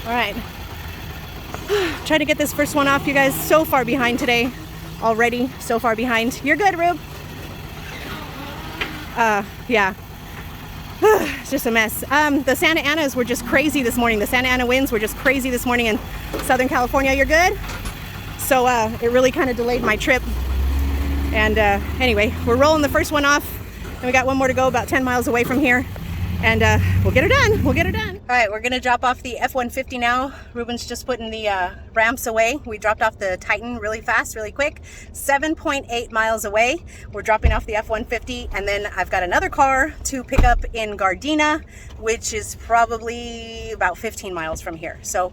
All right. Try to get this first one off, you guys. So far behind today already. So far behind. You're good, Rube. Yeah. It's just a mess. The Santa Anas were just crazy this morning. The Santa Ana winds were just crazy this morning in Southern California. You're good? So it really kind of delayed my trip. And anyway, we're rolling the first one off. And we got one more to go about 10 miles away from here. And we'll get her done. We'll get her done. All right, we're going to drop off the F-150 now. Ruben's just putting the ramps away. We dropped off the Titan really fast, really quick. 7.8 miles away. We're dropping off the F-150. And then I've got another car to pick up in Gardena, which is probably about 15 miles from here. So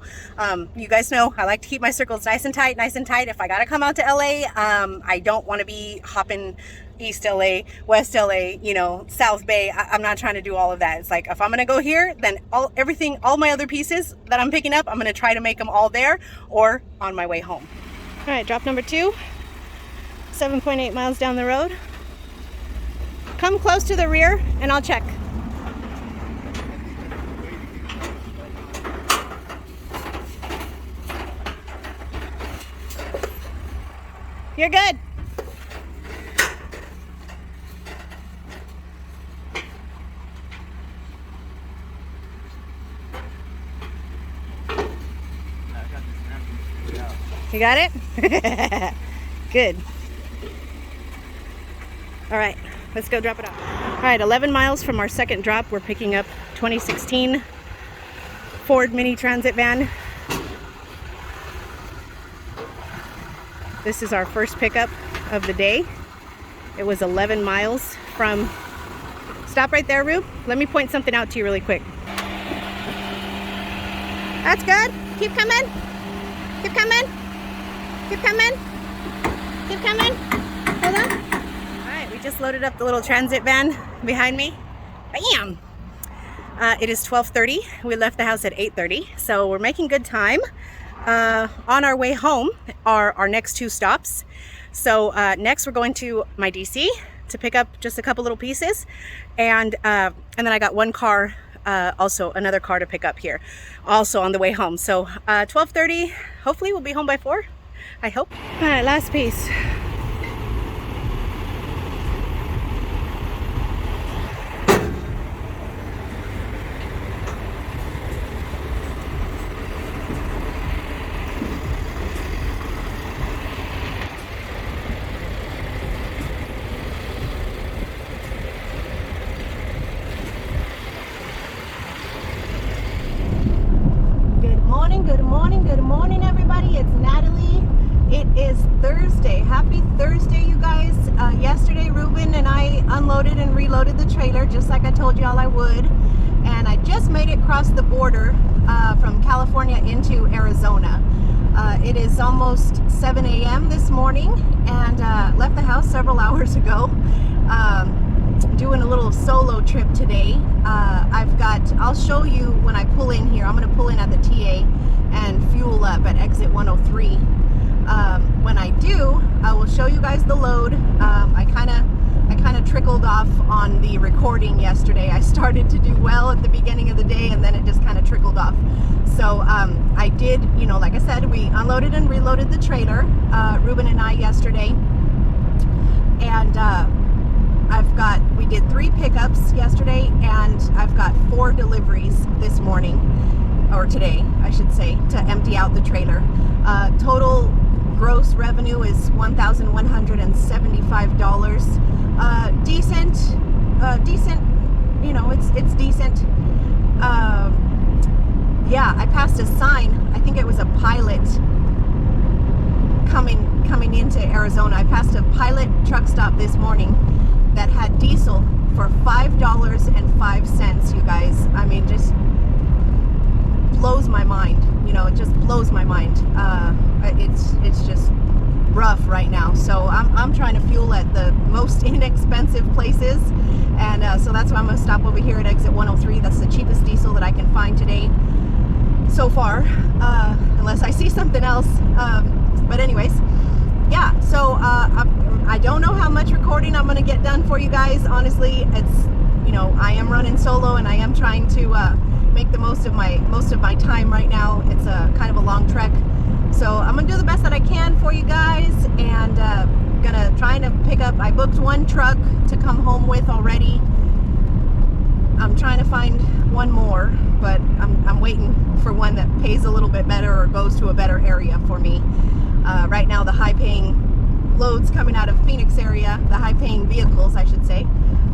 you guys know I like to keep my circles nice and tight, nice and tight. If I got to come out to LA, I don't want to be hopping East LA, West LA, you know, South Bay. I'm not trying to do all of that. It's like, if I'm going to go here, then all my other pieces that I'm picking up, I'm going to try to make them all there or on my way home. All right, drop number 2, 7.8 miles down the road. Come close to the rear and I'll check. You're good. You got it? Good. All right, let's go drop it off. All right, 11 miles from our second drop, we're picking up 2016 Ford Mini Transit van. This is our first pickup of the day. It was 11 miles from... Stop right there, Rube. Let me point something out to you really quick. That's good. Keep coming. Keep coming. Keep coming. Keep coming. Hold on. All right, we just loaded up the little transit van behind me. Bam! It is 12:30. We left the house at 8:30, so we're making good time. On our way home are our next 2 stops. So next we're going to my DC to pick up just a couple little pieces, and then I got one car, also another car to pick up here, also on the way home. So 12:30. Hopefully we'll be home by 4. I hope. All right, last piece. Good morning, everybody. It's Natalie. It is Thursday. Happy Thursday, you guys. Yesterday, Ruben and I unloaded and reloaded the trailer, just like I told y'all I would. And I just made it across the border from California into Arizona. It is almost 7 a.m. this morning, and left the house several hours ago. Doing a little solo trip today. I'll show you when I pull in here. I'm going to pull in at the TA and fuel up at exit 103. When I do, I will show you guys the load. I kind of trickled off on the recording yesterday. I started to do well at the beginning of the day, and then it just kind of trickled off. So I did, you know, like I said, we unloaded and reloaded the trailer, Ruben and I, yesterday. And we did 3 pickups yesterday, and I've got 4 deliveries this morning, or today, I should say, to empty out the trailer. Total gross revenue is $1,175. Decent, you know, it's decent. Yeah, I passed a sign. I think it was a Pilot coming into Arizona. I passed a Pilot truck stop this morning that had diesel for $5.05, you guys. I mean, just blows my mind. You know, it just blows my mind. It's just rough right now. So I'm trying to fuel at the most inexpensive places, and so that's why I'm gonna stop over here at exit 103. That's the cheapest diesel that I can find today so far, unless I see something else. But anyways, yeah, so I don't know how much recording I'm gonna get done for you guys. Honestly, it's, you know, I am running solo, and I am trying to make the most of my time right now. It's a kind of a long trek, so I'm gonna do the best that I can for you guys, and gonna try to pick up. I booked one truck to come home with already. I'm trying to find one more, but I'm waiting for one that pays a little bit better or goes to a better area for me. Right now, the high-paying loads coming out of Phoenix area, the high-paying vehicles, I should say,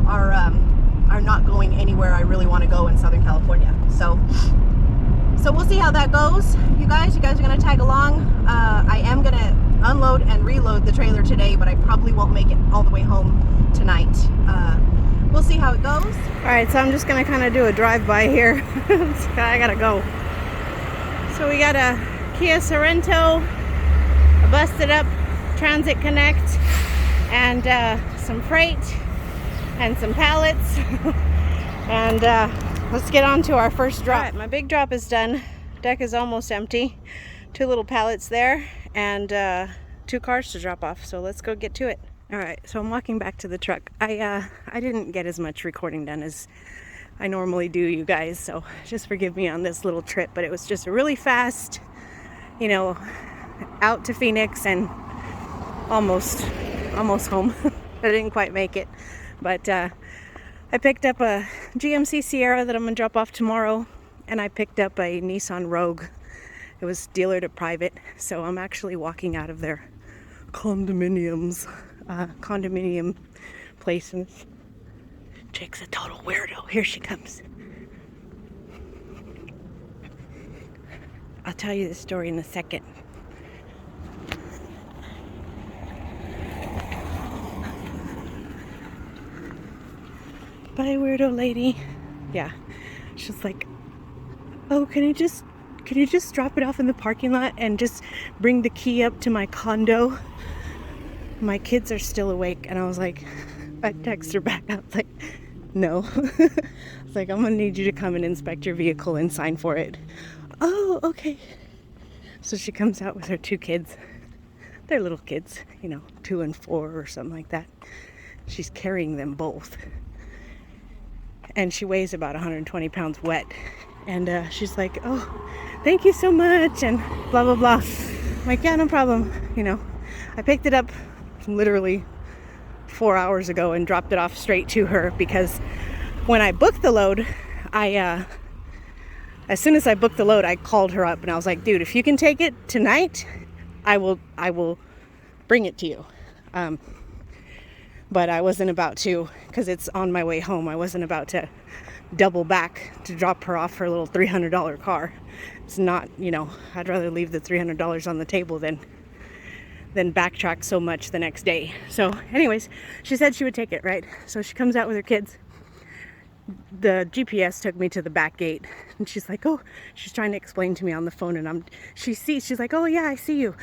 are not going anywhere I really want to go in Southern California. So we'll see how that goes. You guys are gonna tag along. I am gonna unload and reload the trailer today, but I probably won't make it all the way home tonight. We'll see how it goes. All right, so I'm just gonna kind of do a drive-by here. I gotta go. So we got a Kia Sorento, a busted up Transit Connect, and some freight and some pallets. And let's get on to our first drop. All right, my big drop is done. Deck is almost empty. 2 little pallets there, and 2 cars to drop off. So let's go get to it. All right, so I'm walking back to the truck. I didn't get as much recording done as I normally do, you guys, so just forgive me on this little trip, but it was just really fast, you know, out to Phoenix and almost home. I didn't quite make it, but I picked up a GMC Sierra that I'm gonna drop off tomorrow, and I picked up a Nissan Rogue. It was dealer to private, so I'm actually walking out of their condominium place, and this chick's a total weirdo. Here she comes. I'll tell you the story in a second. Bye, weirdo lady. Yeah, she's like, oh, can you just drop it off in the parking lot and just bring the key up to my condo? My kids are still awake. And I was like, I text her back. I was like, no. I was like, I'm gonna need you to come and inspect your vehicle and sign for it. Oh, okay. So she comes out with her 2 kids. They're little kids, you know, 2 and 4 or something like that. She's carrying them both. And she weighs about 120 pounds wet. And she's like, oh, thank you so much, and blah, blah, blah. I'm like, yeah, no problem. You know, I picked it up literally 4 hours ago and dropped it off straight to her, because when I booked the load, as soon as I booked the load, I called her up and I was like, dude, if you can take it tonight, I will bring it to you. But I wasn't about to, because it's on my way home. I wasn't about to double back to drop her off her little $300 car. It's not, you know, I'd rather leave the $300 on the table than backtrack so much the next day. So anyways, she said she would take it, right? So she comes out with her kids. The GPS took me to the back gate, and she's like, oh, she's trying to explain to me on the phone, and she's like, oh yeah, I see you.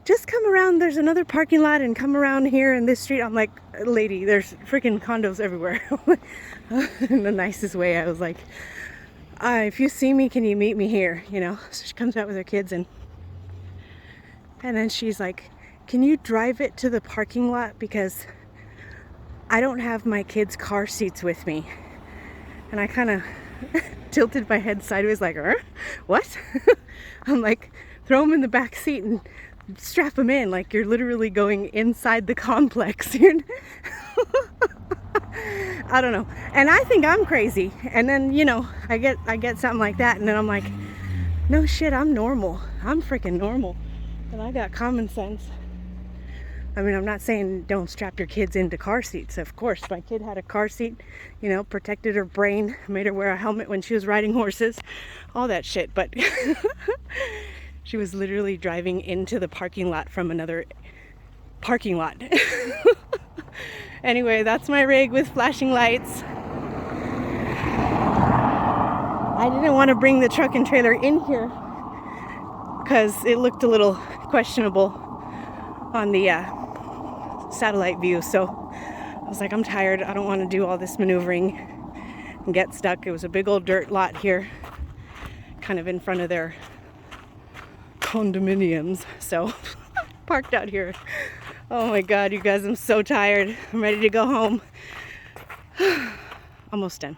Just come around, there's another parking lot, and come around here in this street. I'm like, lady, there's freaking condos everywhere. In the nicest way, I was like, if you see me, can you meet me here? You know. So she comes out with her kids, and then she's like, can you drive it to the parking lot, because I don't have my kids' car seats with me. And I kind of tilted my head sideways like, what? I'm like, throw them in the back seat and strap them in, like you're literally going inside the complex. I don't know. And I think I'm crazy. And then, you know, I get something like that, and then I'm like, no shit, I'm normal. I'm freaking normal. And I got common sense. I mean, I'm not saying don't strap your kids into car seats. Of course, my kid had a car seat, you know, protected her brain, made her wear a helmet when she was riding horses, all that shit. But she was literally driving into the parking lot from another parking lot. Anyway, that's my rig with flashing lights. I didn't want to bring the truck and trailer in here because it looked a little questionable on the satellite view. So I was like, I'm tired. I don't want to do all this maneuvering and get stuck. It was a big old dirt lot here, kind of in front of their condominiums. So parked out here. Oh my God, you guys, I'm so tired. I'm ready to go home. Almost done.